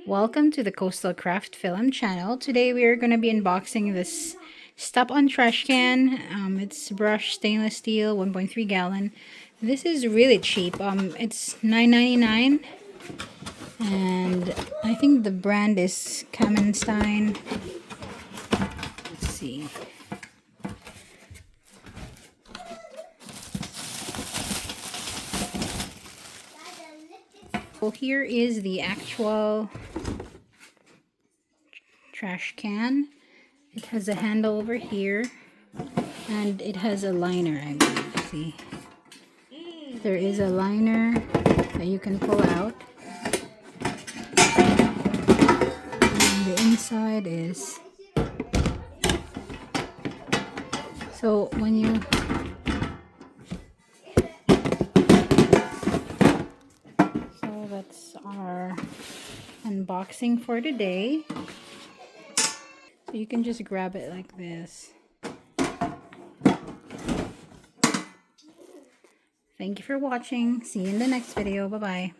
Welcome to the Coastal Craft Film channel. Today we are going to be unboxing this Stop-on trash can. It's brushed stainless steel, 1.3 gallon. This is really cheap. It's $9.99, and I think the brand is Kamenstein. Let's see. Well, here is the actual trash can. It has a handle over here, and it has a liner, I believe. See, there is a liner that you can pull out, and the inside is, so when you so that's our unboxing for today. So you can just grab it like this. Thank you for watching. See you in the next video. Bye bye.